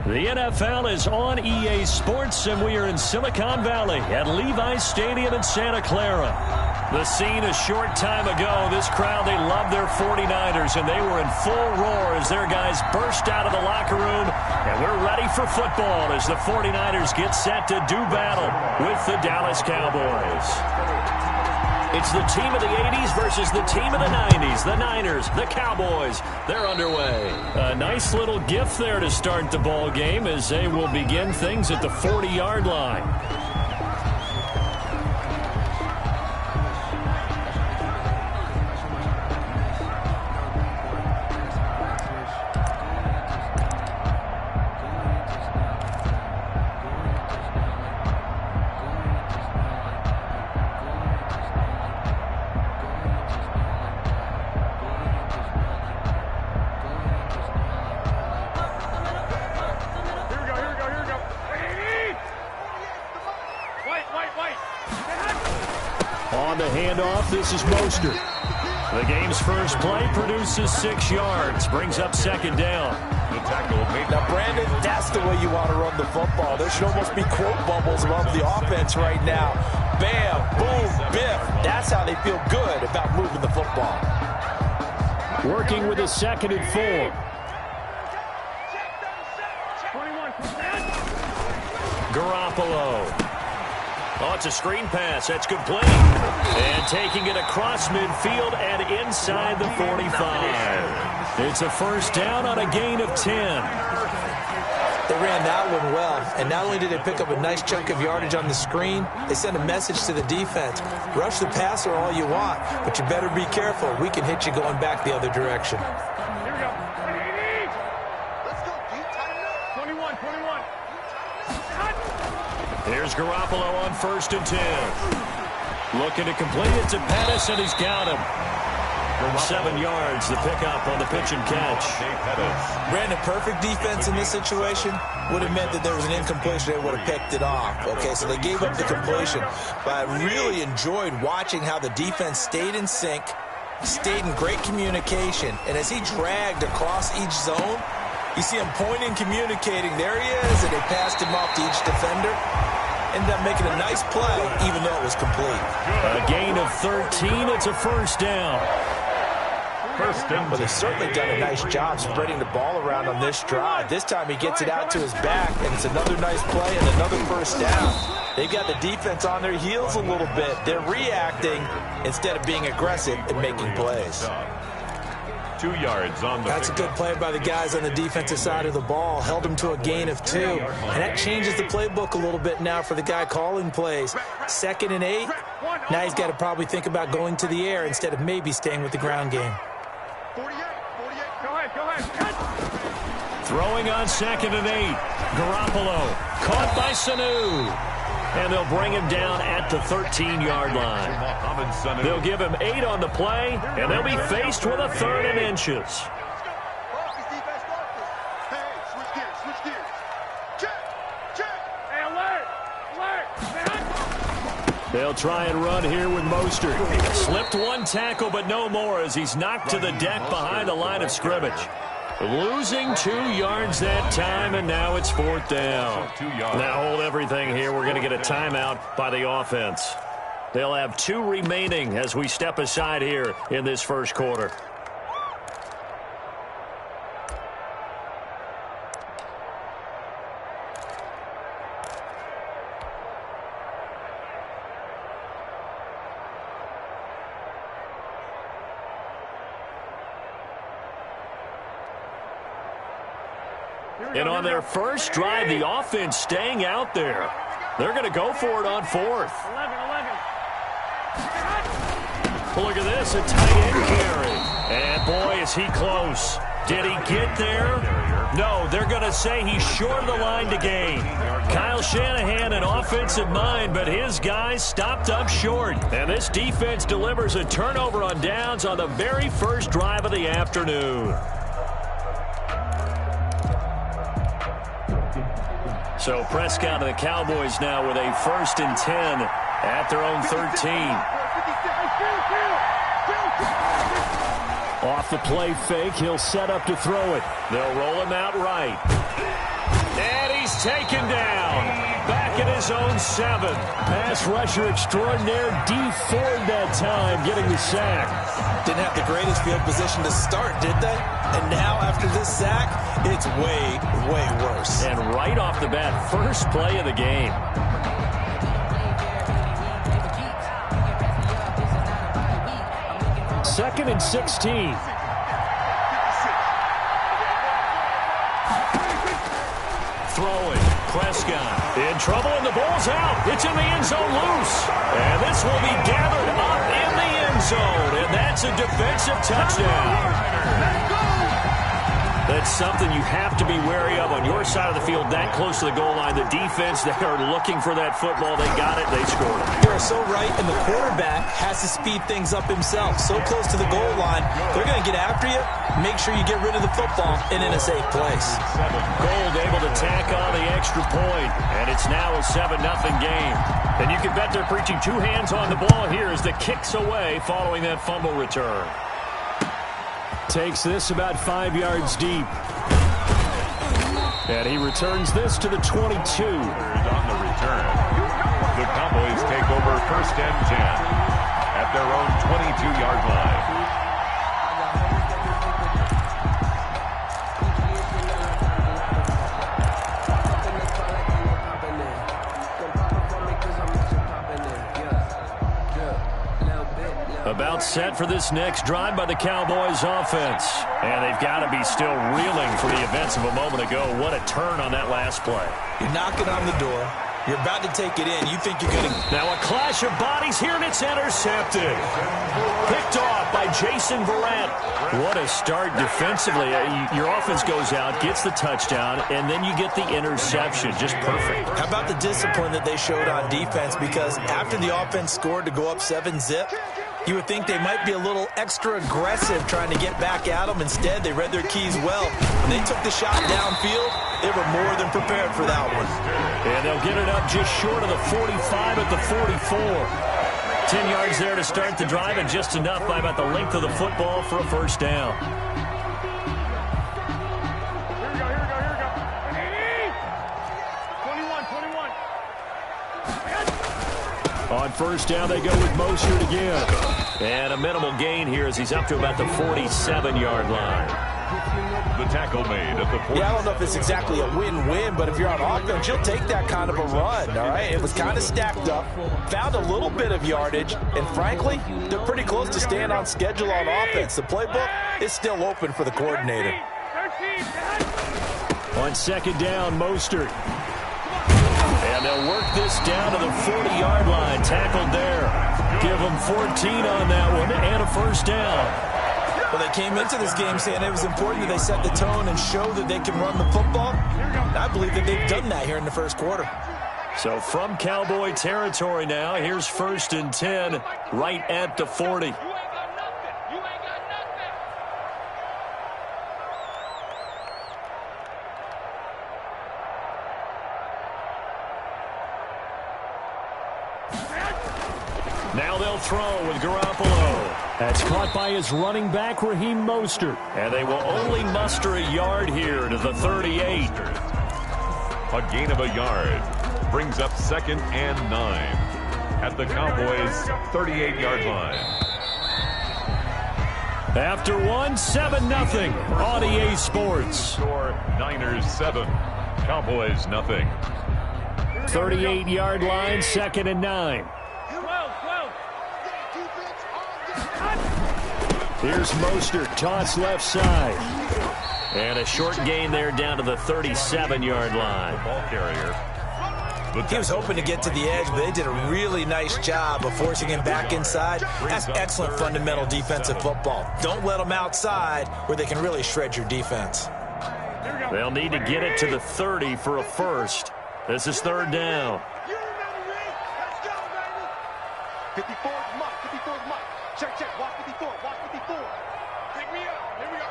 The NFL is on EA Sports, and we are in Silicon Valley at Levi's Stadium in Santa Clara. The scene a short time ago, this crowd, they love their 49ers, and they were in full roar as their guys burst out of the locker room, and we're ready for football as the 49ers get set to do battle with the Dallas Cowboys. It's the team of the 80s versus the team of the 90s. The Niners, the Cowboys, they're underway. A nice little gift there to start the ball game as they will begin things at the 40-yard line. On the handoff, this is Mostert. The game's first play produces 6 yards, brings up second down. Good tackle. Now, Brandon, that's the way you want to run the football. There should almost be quote bubbles above the offense right now. Bam, boom, biff. That's how they feel good about moving the football. Working with a 2nd and 4. Garoppolo. Oh, it's a screen pass. That's complete. And taking it across midfield and inside the 45. It's a first down on a gain of 10. They ran that one well, and not only did they pick up a nice chunk of yardage on the screen, they sent a message to the defense. Rush the passer all you want, but you better be careful. We can hit you going back the other direction. Here we go. Let's go. 21. Here's Garoppolo on 1st and 10. Looking to complete it to Pettis, and he's got him. 7 yards, the pickup on the pitch and catch. Brandon, perfect defense in this situation would have meant that there was an incompletion. They would have picked it off. Okay, so they gave up the completion. But I really enjoyed watching how the defense stayed in sync, stayed in great communication. And as he dragged across each zone, you see him pointing, communicating. There he is, and they passed him off to each defender. Ended up making a nice play, even though it was complete. A gain of 13. It's a first down. But they've certainly done a nice job spreading the ball around on this drive. This time he gets it out to his back, and it's another nice play and another first down. They've got the defense on their heels a little bit. They're reacting instead of being aggressive and making plays. 2 yards on the That's a good play by the guys on the defensive side of the ball. Held him to a gain of 2. And that changes the playbook a little bit now for the guy calling plays. 2nd and 8. Now he's got to probably think about going to the air instead of maybe staying with the ground game. 48. Go ahead. Throwing on 2nd and 8. Garoppolo caught by Sanu. And they'll bring him down at the 13-yard line. They'll give him 8 on the play, and they'll be faced with a 3rd and inches. Switch gears. Check. Hey, alert. They'll try and run here with Mostert. Slipped one tackle, but no more as he's knocked to the deck behind the line of scrimmage. Losing 2 yards that time, and now it's 4th down. Now hold everything here. We're going to get a timeout by the offense. They'll have 2 remaining as we step aside here in this first quarter. And on their first drive, the offense staying out there. They're going to go for it on 4th. 11. Look at this, a tight end carry. And boy, is he close. Did he get there? No, they're going to say he's short of the line to gain. Kyle Shanahan, an offensive mind, but his guys stopped up short. And this defense delivers a turnover on downs on the very first drive of the afternoon. So Prescott and the Cowboys now with a 1st and 10 at their own 13. Off the play fake, he'll set up to throw it. They'll roll him out right. And he's taken down. Back at his own 7. Pass rusher extraordinaire D Ford that time, getting the sack. Didn't have the greatest field position to start, did they? And now after this sack, it's way, way worse. And right off the bat, first play of the game. Second and 16. Throwing. Prescott in trouble, and the ball's out. It's in the end zone loose. And this will be gathered up in the end zone. And that's a defensive touchdown. That's something you have to be wary of on your side of the field, that close to the goal line. The defense, they are looking for that football. They got it. They scored it. You're so right, and the quarterback has to speed things up himself. So close to the goal line, they're going to get after you. Make sure you get rid of the football and in a safe place. Gold able to tack on the extra point, and it's now a 7-0 game. And you can bet they're preaching 2 hands on the ball here as the kick's away following that fumble return. Takes this about 5 yards deep. And he returns this to the 22. On the return, the Cowboys take over 1st and 10 at their own 22-yard line. About set for this next drive by the Cowboys offense. And they've got to be still reeling for the events of a moment ago. What a turn on that last play. You're knocking on the door. You're about to take it in. You think you're going to... Now a clash of bodies here, and it's intercepted. Picked off by Jason Verrett. What a start defensively. Your offense goes out, gets the touchdown, and then you get the interception. Just perfect. How about the discipline that they showed on defense? Because after the offense scored to go up 7-zip, you would think they might be a little extra aggressive trying to get back at them. Instead, they read their keys well. When they took the shot downfield, they were more than prepared for that one. And they'll get it up just short of the 45 at the 44. 10 yards there to start the drive, and just enough by about the length of the football for a first down. Here we go. 21. On first down, they go with Mostert again. And a minimal gain here as he's up to about the 47-yard line. The tackle made at the 40. Yeah, I don't know if it's exactly a win-win, but if you're on offense, you'll take that kind of a run, all right? It was kind of stacked up, found a little bit of yardage, and frankly, they're pretty close to staying on schedule on offense. The playbook is still open for the coordinator. 13. On second down, Mostert. And they'll work this down to the 40-yard line. Tackled there. Give them 14 on that one and a first down. Well, they came into this game saying it was important that they set the tone and show that they can run the football. And I believe that they've done that here in the first quarter. So from Cowboy territory now, here's 1st and 10 right at the 40. Now they'll throw with Garoppolo. That's caught by his running back, Raheem Mostert. And they will only muster a yard here to the 38. A gain of a yard brings up 2nd and 9 at the Cowboys' 38-yard line. After one, 7-0 on EA Sports. Score Niners 7, Cowboys nothing. 38-yard line, 2nd and 9. Here's Mostert, toss left side. And a short gain there down to the 37-yard line. Ball carrier. He was hoping to get to the edge, but they did a really nice job of forcing him back inside. That's excellent fundamental defensive football. Don't let them outside where they can really shred your defense. They'll need to get it to the 30 for a first. This is 3rd down. 54 is Mike. Check. Watch 54. Pick me up. Here we go.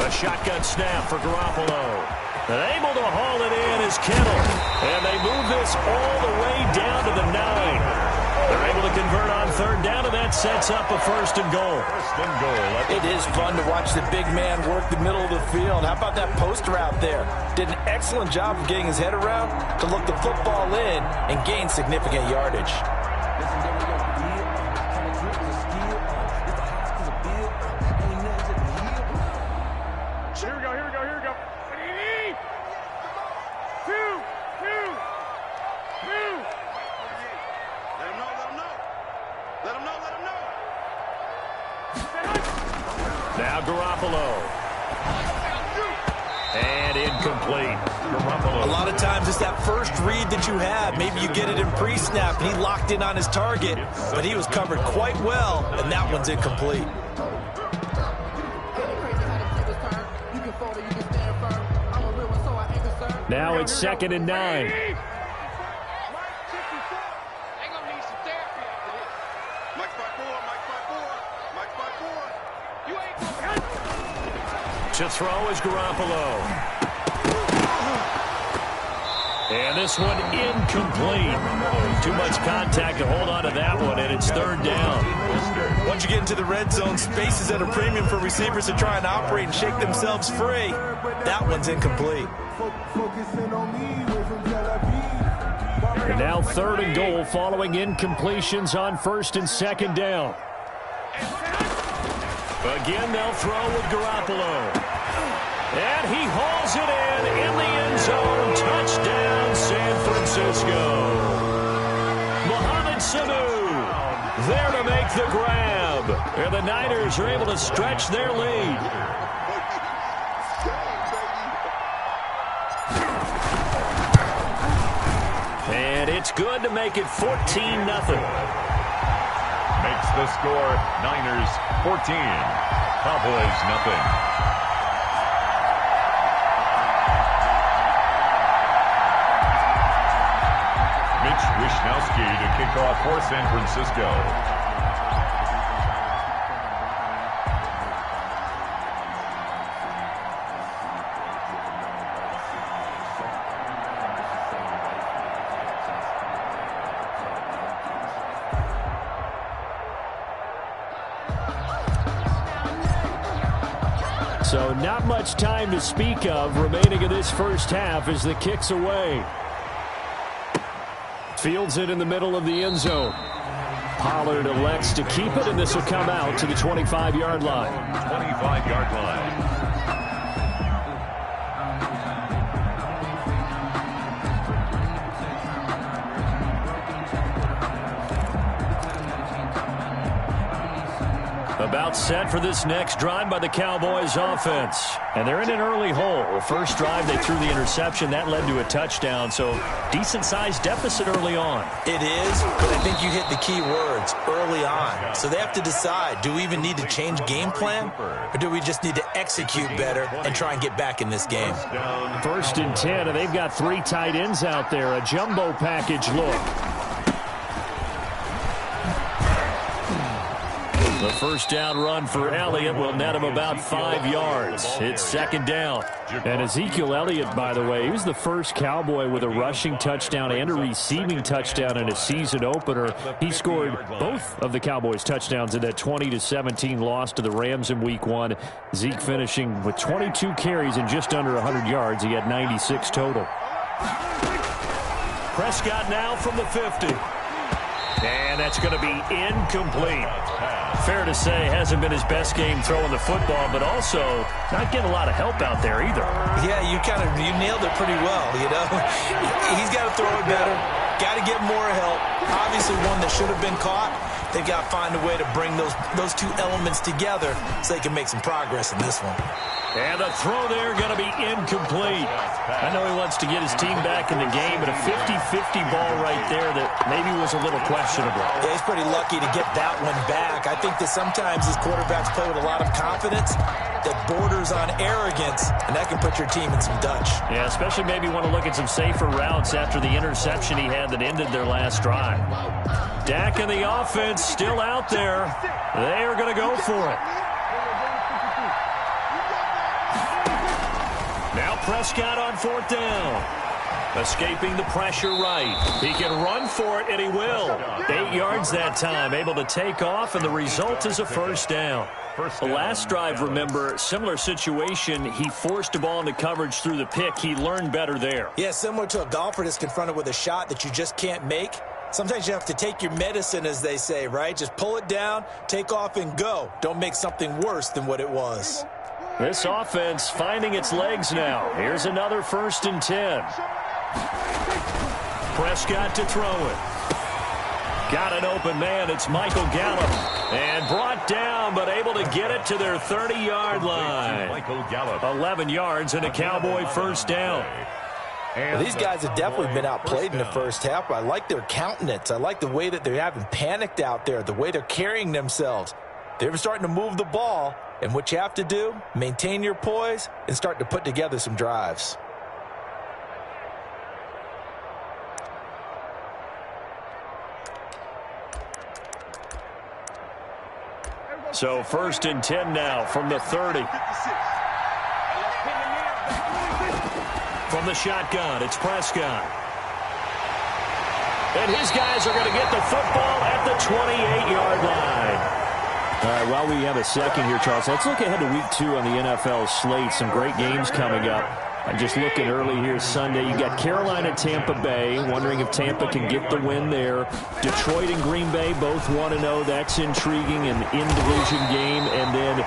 A shotgun snap for Garoppolo. And able to haul it in is Kittle. And they move this all the way down to the 9. They're able to convert on 3rd down, and that's that sets up a 1st and goal. It is fun to watch the big man work the middle of the field. How about that poster out there? Did an excellent job of getting his head around to look the football in and gain significant yardage. Here we go. Let him know. Now Garoppolo. And incomplete. A lot of times it's that first read that you have. Maybe you get it in pre-snap, and he locked in on his target, but he was covered quite well, and that one's incomplete. Now it's 2nd and 9. To throw is Garoppolo. And this one incomplete. Too much contact to hold on to that one, and it's 3rd down. Once you get into the red zone, space is at a premium for receivers to try and operate and shake themselves free. That one's incomplete. And now 3rd and goal following incompletions on 1st and 2nd down. Again, they'll throw with Garoppolo. And he hauls it in the end zone. Touchdown, San Francisco. Mohamed Sanu there to make the grab. And the Niners are able to stretch their lead. And it's good to make it 14-0. Makes the score Niners 14, Cowboys nothing. Mitch Wishnowsky to kick off for San Francisco. So not much time to speak of remaining in this first half as the kick's away. Fields it in the middle of the end zone. Pollard elects to keep it, and this will come out to the 25-yard line. 25-yard line. About set for this next drive by the Cowboys offense. And they're in an early hole. First drive, they threw the interception. That led to a touchdown, so decent-sized deficit early on. It is, but I think you hit the key words, early on. So they have to decide, do we even need to change game plan, or do we just need to execute better and try and get back in this game? 1st and 10, and they've got 3 tight ends out there. A jumbo package look. The first down run for Elliott will net him about 5 yards. It's 2nd down. And Ezekiel Elliott, by the way, he was the first Cowboy with a rushing touchdown and a receiving touchdown in a season opener. He scored both of the Cowboys' touchdowns in that 20-17 loss to the Rams in Week 1. Zeke finishing with 22 carries and just under 100 yards. He had 96 total. Prescott now from the 50. And that's going to be incomplete. Fair to say, hasn't been his best game throwing the football, but also not getting a lot of help out there either. Yeah, you nailed it pretty well, you know. He's got to throw it better. Got to get more help. Obviously one that should have been caught. They've got to find a way to bring those two elements together so they can make some progress in this one. And the throw there going to be incomplete. I know he wants to get his team back in the game, but a 50-50 ball right there that maybe was a little questionable. Yeah, he's pretty lucky to get that one back. I think that sometimes these quarterbacks play with a lot of confidence that borders on arrogance, and that can put your team in some Dutch. Yeah, especially maybe want to look at some safer routes after the interception he had that ended their last drive. Dak and the offense still out there. They are going to go for it. Now Prescott on 4th down. Escaping the pressure right. He can run for it, and he will. 8 yards that time, able to take off, and the result is a first down. The last drive, remember, similar situation. He forced a ball into coverage through the pick. He learned better there. Yeah, similar to a golfer that's confronted with a shot that you just can't make. Sometimes you have to take your medicine, as they say, right? Just pull it down, take off, and go. Don't make something worse than what it was. This offense finding its legs now. Here's another 1st and 10. Prescott to throw it. Got an open man. It's Michael Gallup. And brought down, but able to get it to their 30-yard line. 11 yards and a Cowboy first down. Well, these guys have definitely been outplayed in the first half, but I like their countenance. I like the way that they haven't panicked out there, the way they're carrying themselves. They're starting to move the ball, and what you have to do, maintain your poise and start to put together some drives. So 1st and 10 now from the 30. From the shotgun, it's Prescott. And his guys are going to get the football at the 28-yard line. All right, while we have a second here, Charles, let's look ahead to Week 2 on the NFL slate. Some great games coming up. I'm just looking early here Sunday. You got Carolina, Tampa Bay. Wondering if Tampa can get the win there. Detroit and Green Bay both 1-0. That's intriguing. An in-division game. And then,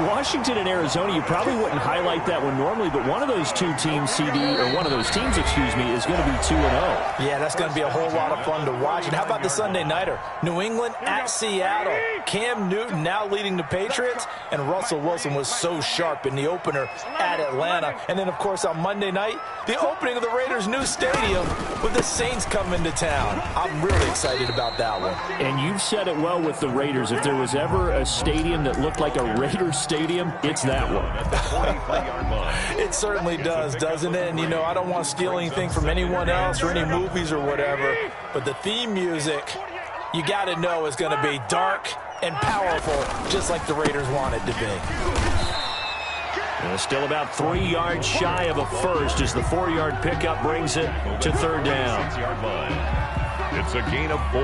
Washington and Arizona, you probably wouldn't highlight that one normally, but one of those two teams, one of those teams, is going to be 2-0. Yeah, that's going to be a whole lot of fun to watch. And how about the Sunday nighter? New England at Seattle. Cam Newton now leading the Patriots, and Russell Wilson was so sharp in the opener at Atlanta. And then, of course, on Monday night, the opening of the Raiders' new stadium with the Saints coming to town. I'm really excited about that one. And you've said it well with the Raiders. If there was ever a stadium that looked like a Raiders stadium, it's that one. It certainly does, doesn't it? And, I don't want to steal anything from anyone else or any movies or whatever, but the theme music, you got to know, is going to be dark and powerful, just like the Raiders want it to be. Still about 3 yards shy of a first as the 4-yard pickup brings it to 3rd down. It's a gain of 4.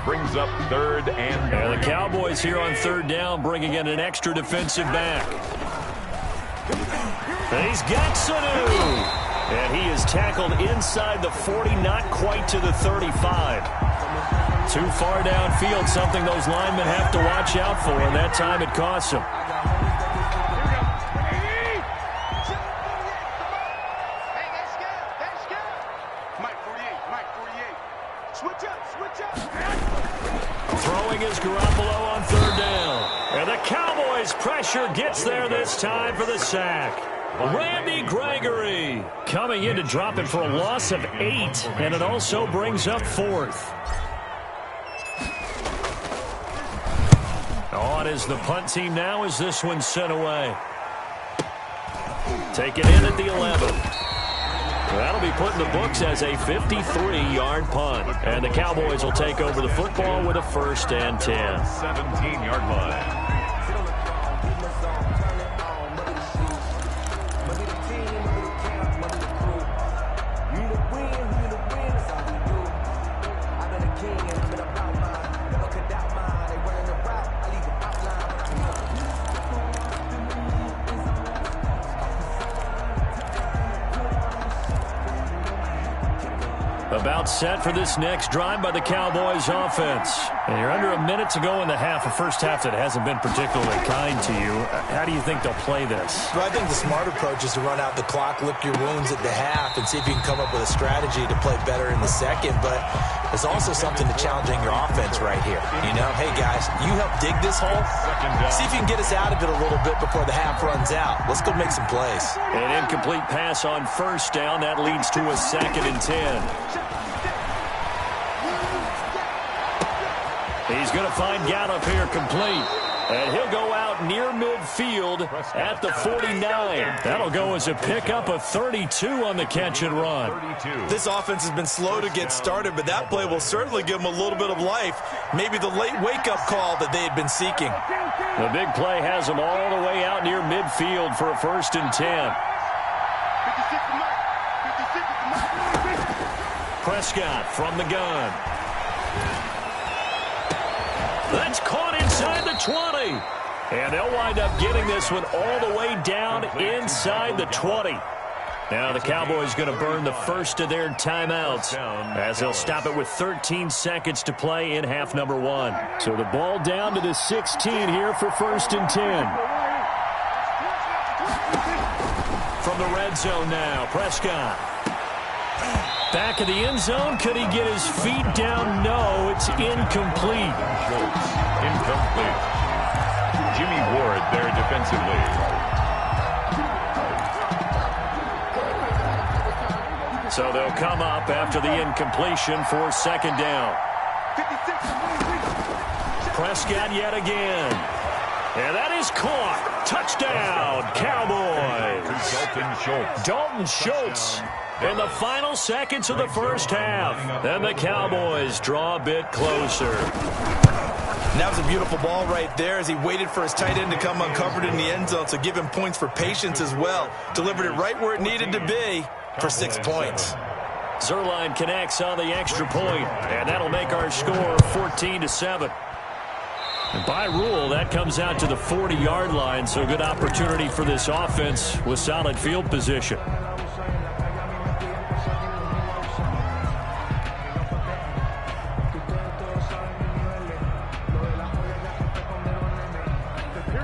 Brings up 3rd and 9. And the Cowboys here on 3rd down, bringing in an extra defensive back. And he's got Sanu. And he is tackled inside the 40, not quite to the 35. Too far downfield, something those linemen have to watch out for, and that time it costs them. Throwing is Garoppolo on 3rd down. And the Cowboys pressure gets there this time for the sack. Randy Gregory coming in to drop it for a loss of 8, and it also brings up 4th. On is the punt team now as this one's sent away. Taken in at the 11. That'll be put in the books as a 53-yard punt. And the Cowboys will take over the football with a 1st and 10. 17-yard line. About set for this next drive by the Cowboys offense. And you're under a minute to go in the half, a first half that hasn't been particularly kind to you. How do you think they'll play this? Well, I think the smart approach is to run out the clock, lick your wounds at the half, and see if you can come up with a strategy to play better in the second. But there's also something to challenging your offense right here. Hey, guys, you help dig this hole. See if you can get us out of it a little bit before the half runs out. Let's go make some plays. An incomplete pass on 1st down. That leads to a 2nd and 10. He's going to find Gallup here complete. And he'll go out near midfield at the 49. That'll go as a pickup of 32 on the catch and run. This offense has been slow to get started, but that play will certainly give them a little bit of life. Maybe the late wake-up call that they had been seeking. The big play has them all the way out near midfield for a 1st and 10. Prescott from the gun. That's caught inside the 20. And they'll wind up getting this one all the way down inside the 20. Now the Cowboys going to burn the first of their timeouts as they'll stop it with 13 seconds to play in half number 1. So the ball down to the 16 here for 1st and 10. From the red zone now, Prescott. Back of the end zone. Could he get his feet down? No, it's incomplete. Incomplete. Jimmy Ward there defensively. So they'll come up after the incompletion for 2nd down. Prescott yet again. And that is caught. Touchdown, Cowboys. Dalton Schultz in the final seconds of the first half. And the Cowboys draw a bit closer. And that was a beautiful ball right there as he waited for his tight end to come uncovered in the end zone, so give him points for patience as well. Delivered it right where it needed to be for 6 points. Zerline connects on the extra point, and that'll make our score 14-7. And by rule, that comes out to the 40-yard line, so good opportunity for this offense with solid field position.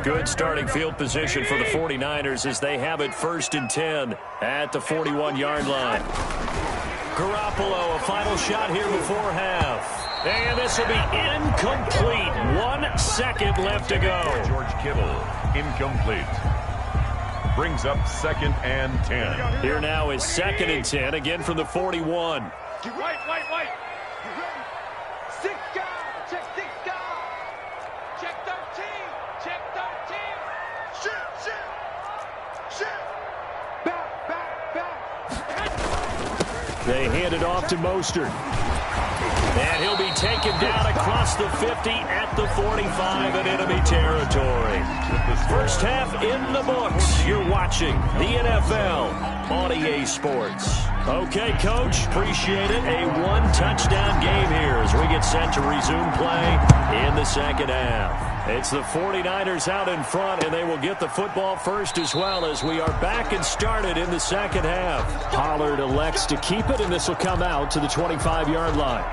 Good starting field position for the 49ers as they have it 1st and 10 at the 41-yard line. Garoppolo, a final shot here before half. And this will be incomplete. 1 second left to go. George Kittle, incomplete. Brings up 2nd and 10. Here now is 2nd and 10, again from the 41. Get right. You ready? 6 guys. Check 6 guys. Check 13. Check 13. Shoot. Back. They hand it off to Mostert. And he'll be taken down across the 50 at the 45 in enemy territory. First half in the books. You're watching the NFL on EA Sports. Okay, Coach, appreciate it. A 1-touchdown game here as we get set to resume play in the second half. It's the 49ers out in front, and they will get the football first as well as we are back and started in the second half. Pollard elects to keep it, and this will come out to the 25-yard line.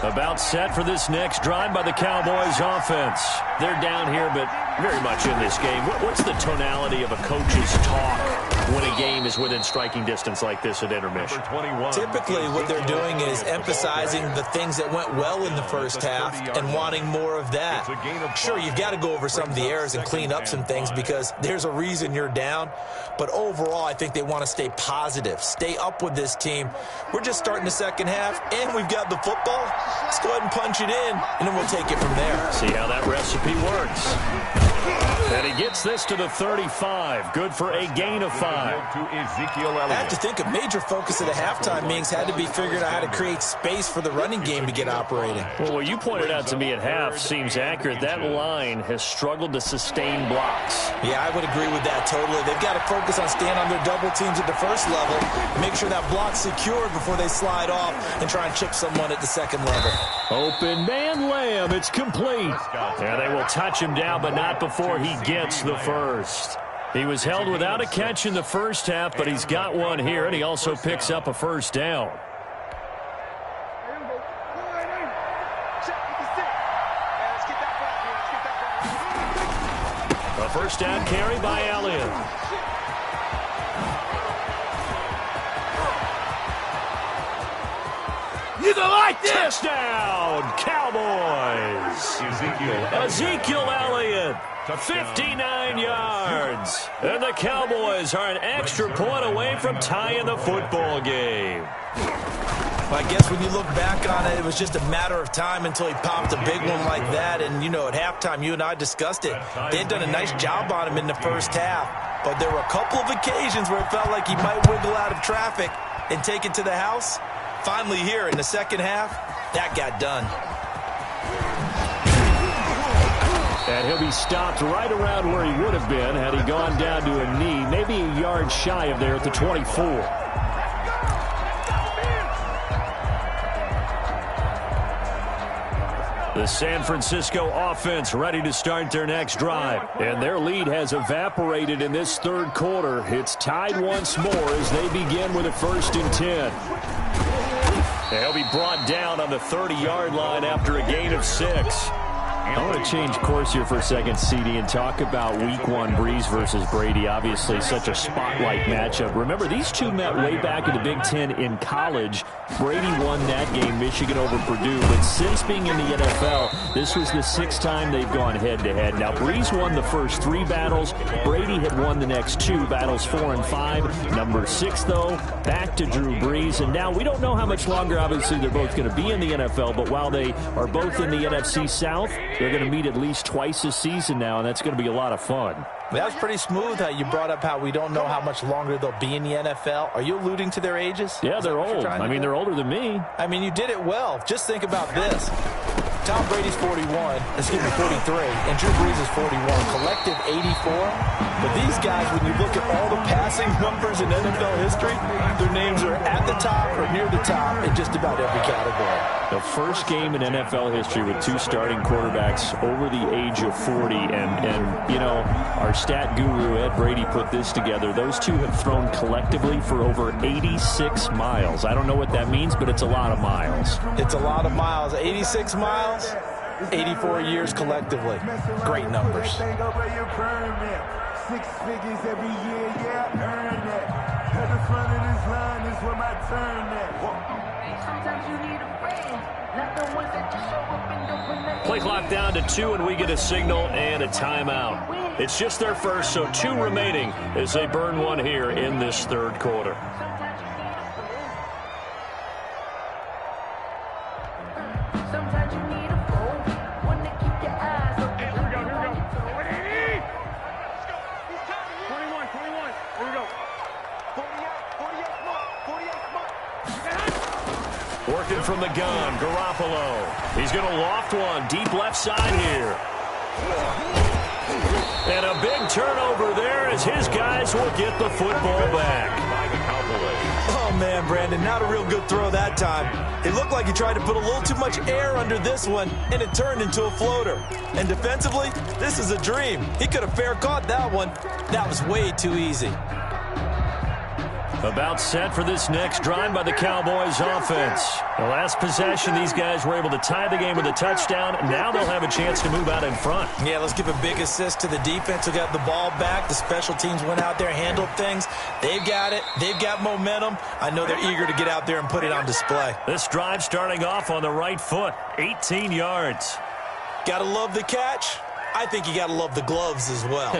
About set for this next drive by the Cowboys offense. They're down here, but very much in this game. What's the tonality of a coach's talk when a game is within striking distance like this at intermission? Typically, what they're doing is emphasizing the things that went well in the first half and wanting more of that. Sure, you've got to go over some of the errors and clean up some things because there's a reason you're down. But overall, I think they want to stay positive, stay up with this team. We're just starting the second half, and we've got the football. Let's go ahead and punch it in, and then we'll take it from there. See how that recipe works. And he gets this to the 35. Good for a gain of 5. I have to think a major focus of the halftime meetings had to be figuring out how to create space for the running game to get operating. Well, what you pointed out to me at half seems accurate. That line has struggled to sustain blocks. Yeah, I would agree with that totally. They've got to focus on staying on their double teams at the first level, make sure that block's secured before they slide off and try and chip someone at the second level. Open man Lamb, it's complete. Yeah, they will touch him down, but not before he gets the first. He was held without a catch in the first half, but he's got one here, and he also picks up a first down. A first down carry by Elliott. You don't like this! Touchdown, Cowboys! Ezekiel Elliott, 59 yards. And the Cowboys are an extra point away from tying the football game. Well, I guess when you look back on it, it was just a matter of time until he popped a big one like that. And, you know, at halftime, you and I discussed it. They had done a nice job on him in the first half. But there were a couple of occasions where it felt like he might wiggle out of traffic and take it to the house. Finally here in the second half, that got done. And he'll be stopped right around where he would have been had he gone down to a knee, maybe a yard shy of there at the 24. The San Francisco offense ready to start their next drive. And their lead has evaporated in this third quarter. It's tied once more as they begin with a 1st and 10. And he'll be brought down on the 30-yard line after a gain of 6. I want to change course here for a second, CD, and talk about Week 1 Breeze versus Brady. Obviously, such a spotlight matchup. Remember, these two met way back in the Big Ten in college. Brady won that game, Michigan over Purdue. But since being in the NFL, this was the 6th time they've gone head-to-head. Now, Breeze won the first 3 battles. Brady had won the next 2 battles, 4 and 5. Number 6, though, back to Drew Brees. And now we don't know how much longer, obviously, they're both going to be in the NFL. But while they are both in the NFC South, they're going to meet at least twice this season now, and that's going to be a lot of fun. That was pretty smooth how you brought up how we don't know how much longer they'll be in the NFL. Are you alluding to their ages? Yeah, they're old. I mean, they're older than me. I mean, you did it well. Just think about this. Tom Brady's 43, and Drew Brees is 41. Collective 84. But these guys, when you look at all the passing numbers in NFL history, their names are at the top or near the top in just about every category. The first game in NFL history with 2 starting quarterbacks over the age of 40. And you know, our stat guru, Ed Brady, put this together. Those two have thrown collectively for over 86 miles. I don't know what that means, but it's a lot of miles. It's a lot of miles. 86 miles, 84 years collectively. Great numbers. 6 figures every year, yeah, earn that. At the front of this line is where my turn at. Sometimes you need a friend, not the ones that just show up and don't put nothing. Play clock down to 2, and we get a signal and a timeout. It's just their first, so 2 remaining as they burn one here in this third quarter. Sometimes you need a phone, one to keep your eyes open. Here we go. Ready? Let's go. 21. Here we go. 48 smart. Working from the gun, Garoppolo. He's going to loft one deep left side here. And a big turnover there as his guys will get the football back. Oh, man, Brandon, not a real good throw that time. It looked like he tried to put a little too much air under this one, and it turned into a floater. And defensively, this is a dream. He could have fair caught that one. That was way too easy. About set for this next drive by the Cowboys offense. The last possession, these guys were able to tie the game with a touchdown. Now they'll have a chance to move out in front. Yeah, let's give a big assist to the defense who got the ball back. The special teams went out there, handled things. They've got it. They've got momentum. I know they're eager to get out there and put it on display. This drive starting off on the right foot, 18 yards. Gotta love the catch. I think you gotta love the gloves as well.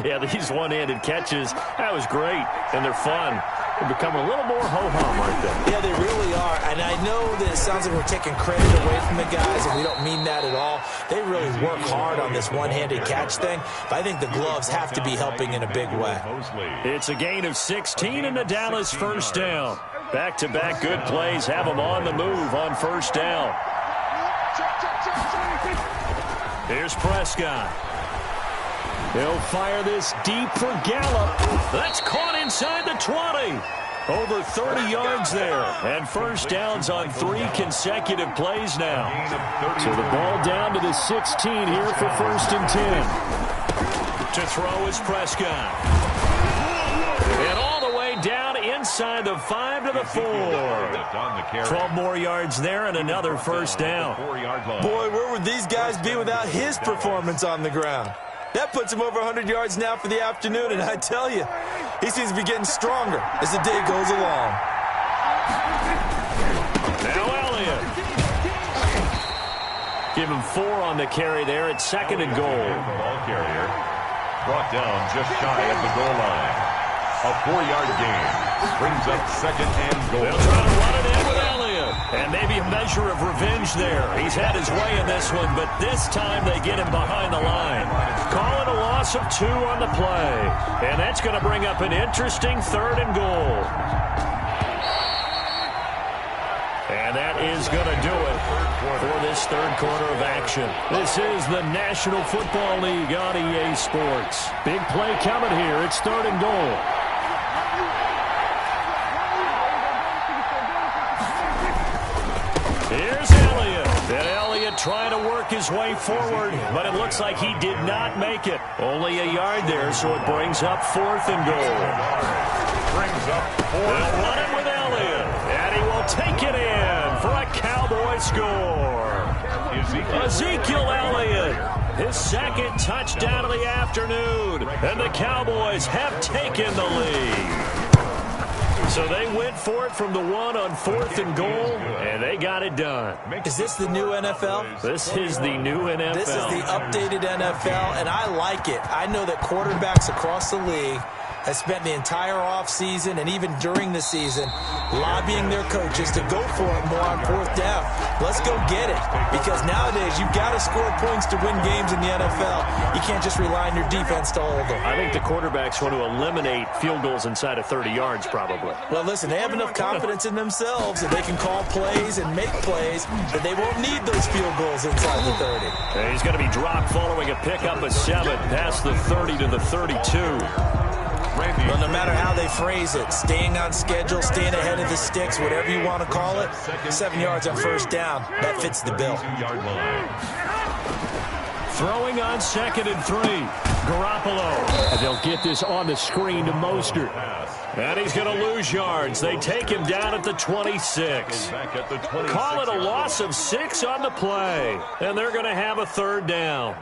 Yeah, these one-handed catches, that was great, and they're fun. They become a little more ho-hum, aren't they? Yeah, they really are, and I know that it sounds like we're taking credit away from the guys, and we don't mean that at all. They really work hard on this one-handed catch thing, but I think the gloves have to be helping in a big way. It's a gain of 16 and a Dallas first down. Back-to-back good plays have them on the move on first down. Here's Prescott. He'll fire this deep for Gallup. That's caught inside the 20. Over 30 yards there. And first downs on 3 consecutive plays now. So the ball down to the 16 here for 1st and 10. To throw is Prescott. And all the way down inside the 5 to the 4. 12 more yards there and another first down. Boy, where would these guys be without his performance on the ground? That puts him over 100 yards now for the afternoon, and I tell you, he seems to be getting stronger as the day goes along. Now Elliott. Give him 4 on the carry there at 2nd and goal. Ball carrier brought down just shy of the goal line. A 4-yard gain brings up 2nd and goal. They'll try to run it in with Elliott. And maybe a measure of revenge there. He's had his way in this one, but this time they get him behind the line. Calling a loss of 2 on the play. And that's going to bring up an interesting 3rd and goal. And And that is going to do it for this third quarter of action. This is the National Football League on EA Sports. Big play coming here. It's 3rd and goal. Here's Elliott. And Elliott trying to work his way forward, but it looks like he did not make it. Only a yard there, so it brings up 4th and goal. Brings up 4th. They'll run it with Elliott, and he will take it in for a Cowboy score. Ezekiel Elliott, his 2nd touchdown of the afternoon, and the Cowboys have taken the lead. So they went for it from the 1 on 4th and goal, and they got it done. Is this the new NFL? This is the new NFL. This is the updated NFL, and I like it. I know that quarterbacks across the league have spent the entire offseason and even during the season lobbying their coaches to go for it more on 4th down. Let's go get it, because nowadays you've got to score points to win games in the NFL. You can't just rely on your defense to hold them. I think the quarterbacks want to eliminate field goals inside of 30 yards probably. Well, listen, they have enough confidence in themselves that they can call plays and make plays that they won't need those field goals inside the 30. And he's going to be dropped following a pickup of 7 past the 30 to the 32. Well, no matter how they phrase it, staying on schedule, staying ahead of the sticks, whatever you want to call it, 7 yards on 1st down, that fits the bill. Throwing on 2nd and 3. Garoppolo. And they'll get this on the screen to Mostert. And he's going to lose yards. They take him down at the 26. Call it a loss of 6 on the play. And they're going to have a 3rd down.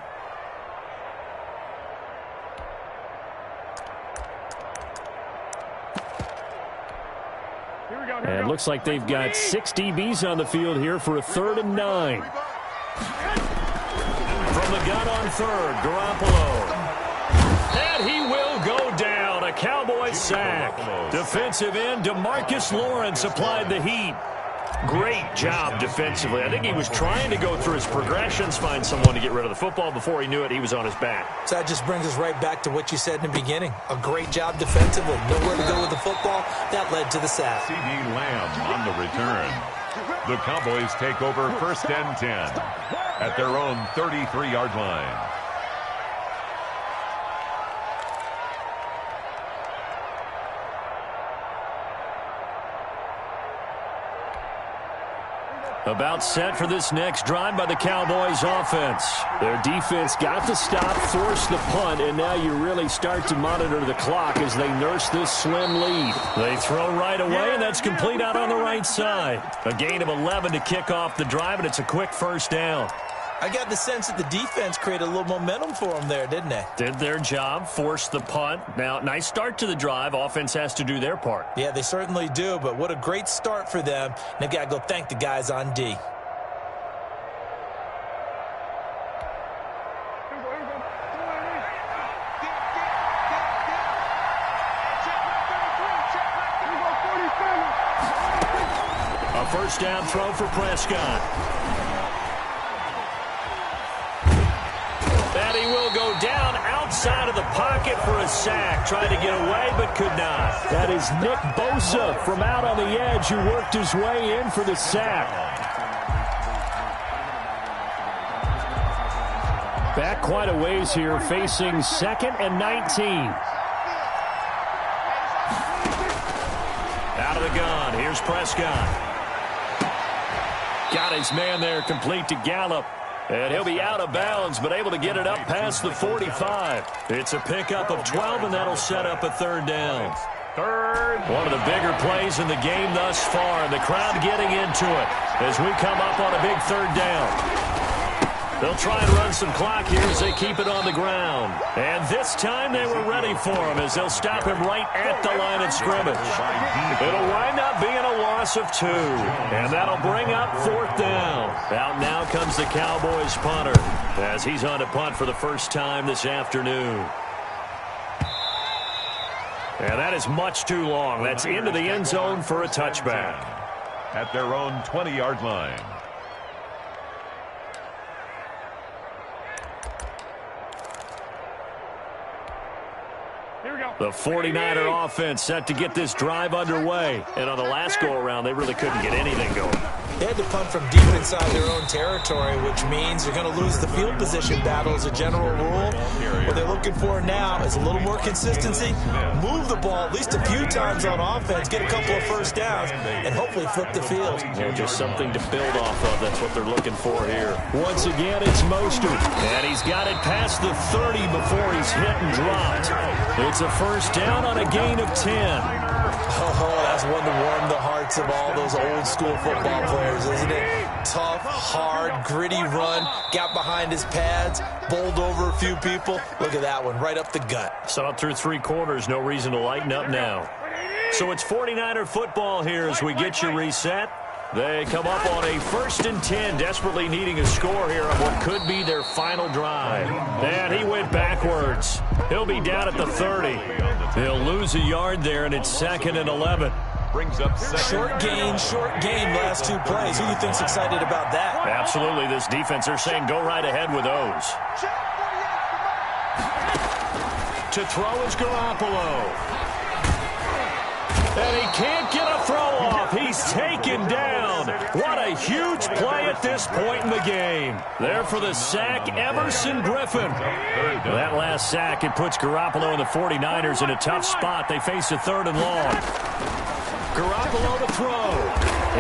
And it looks like they've got 6 DBs on the field here for a 3rd and 9. From the gun on 3rd, Garoppolo. And he will go down. A Cowboy sack. Defensive end DeMarcus Lawrence applied the heat. Great job defensively. I think he was trying to go through his progressions, find someone to get rid of the football. Before he knew it, he was on his back. So that just brings us right back to what you said in the beginning. A great job defensively. Nowhere to go with the football. That led to the sack. CD Lamb on the return. The Cowboys take over 1st and 10 at their own 33-yard line. About set for this next drive by the Cowboys offense. Their defense got the stop, forced the punt, and now you really start to monitor the clock as they nurse this slim lead. They throw right away, and that's complete out on the right side. A gain of 11 to kick off the drive, and it's a quick 1st down. I got the sense that the defense created a little momentum for them there, didn't they? Did their job, forced the punt. Now, nice start to the drive. Offense has to do their part. Yeah, they certainly do, but what a great start for them. They've got to go thank the guys on D. A 1st down throw for Prescott. And he will go down outside of the pocket for a sack. Tried to get away, but could not. That is Nick Bosa from out on the edge who worked his way in for the sack. Back quite a ways here, facing 2nd and 19. Out of the gun, here's Prescott. Got his man there, complete to Gallup. And he'll be out of bounds, but able to get it up past the 45. It's a pickup of 12, and that'll set up a 3rd down. One of the bigger plays in the game thus far. The crowd getting into it as we come up on a big 3rd down. They'll try and run some clock here as they keep it on the ground. And this time they were ready for him as they'll stop him right at the line of scrimmage. It'll wind up being a loss of 2. And that'll bring up 4th down. Out now comes the Cowboys punter as he's on to punt for the first time this afternoon. And that is much too long. That's into the end zone for a touchback. At their own 20-yard line. The 49er offense set to get this drive underway. And on the last go-around, they really couldn't get anything going. They had to punt from deep inside their own territory, which means they're going to lose the field position battle as a general rule. What they're looking for now is a little more consistency, move the ball at least a few times on offense, get a couple of first downs, and hopefully flip the field. Yeah, just something to build off of. That's what they're looking for here. Once again, it's Mostert. And he's got it past the 30 before he's hit and dropped. It's a first down on a gain of 10. Oh, that's one to warm the hearts of all those old school football players, isn't it? Tough, hard, gritty run, got behind his pads, bowled over a few people. Look at that one, right up the gut. Saw it through 3 quarters, no reason to lighten up now. So it's 49er football here as we get you reset. They come up on a 1st and 10, desperately needing a score here on what could be their final drive. And he went backwards. He'll be down at the 30. They'll lose a yard there, and it's 2nd and 11. Brings up short gain, last 2 plays. Who do you think's excited about that? Absolutely, this defense, they're saying go right ahead with those. To throw is Garoppolo. And he can't get a throw off. He's taken down. What a huge play at this point in the game. There for the sack, Everson Griffin. That last sack, it puts Garoppolo and the 49ers in a tough spot. They face a 3rd and long. Garoppolo to throw.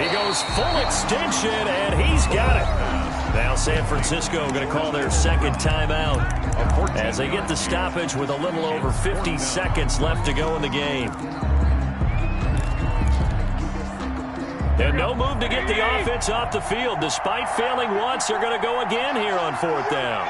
He goes full extension, and he's got it. Now San Francisco going to call their 2nd timeout as they get the stoppage with a little over 50 seconds left to go in the game. And no move to get the offense off the field. Despite failing once, they're going to go again here on 4th down.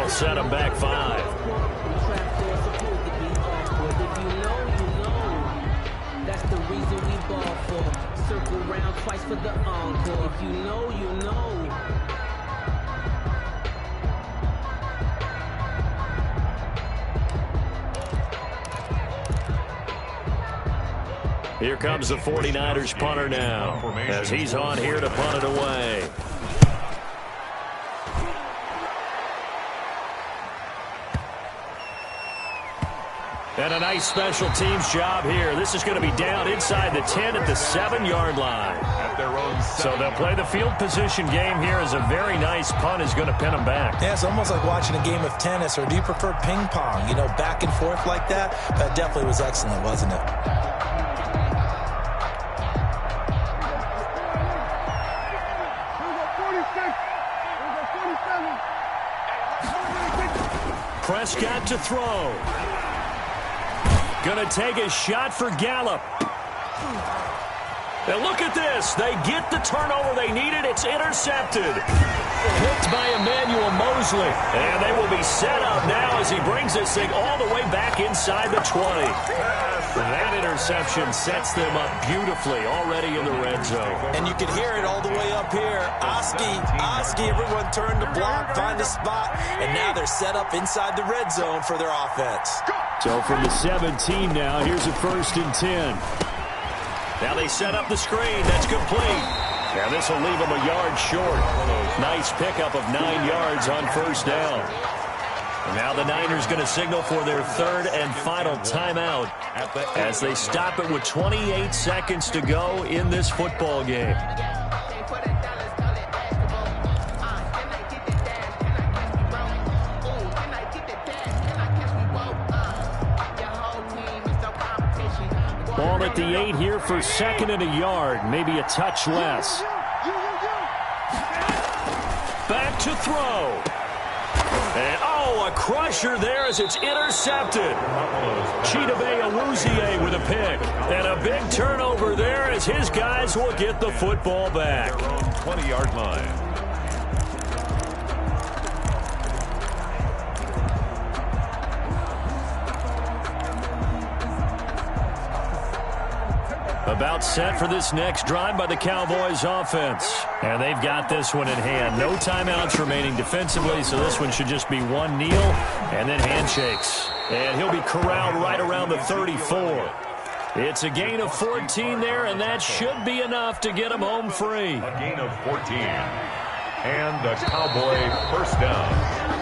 Set him back 5. That's the reason we ball for. Circle round twice for the encore. If you know, you know. Here comes the 49ers punter now as he's on here to punt it away. And a nice special teams job here. This is going to be down inside the 10 at the 7-yard line. At their own 7. So they'll play the field position game here as a very nice punt is going to pin them back. Yeah, it's almost like watching a game of tennis, or do you prefer ping pong? You know, back and forth like that? That definitely was excellent, wasn't it? Prescott to throw. Going to take a shot for Gallup. And look at this. They get the turnover they needed. It's intercepted. Picked by Emmanuel Mosley. And they will be set up now as he brings this thing all the way back inside the 20. That interception sets them up beautifully already in the red zone. And you can hear it all the way up here. Oski, everyone turned to block, find a spot, and now they're set up inside the red zone for their offense. So from the 17 now, here's a 1st and 10. Now they set up the screen. That's complete. Now this will leave them a yard short. Nice pickup of 9 yards on 1st down. And now the Niners going to signal for their 3rd and final timeout as they stop it with 28 seconds to go in this football game. Ball at the 8 here for 2nd and a yard, maybe a touch less. Back to throw. And, a crusher there as it's intercepted. Chidobe Awuzie with a pick. And a big turnover there as his guys will get the football back. 20-yard line. About set for this next drive by the Cowboys offense. And they've got this one in hand. No timeouts remaining defensively, so this one should just be one kneel and then handshakes. And he'll be corralled right around the 34. It's a gain of 14 there, and that should be enough to get him home free. A gain of 14. And the Cowboy first down.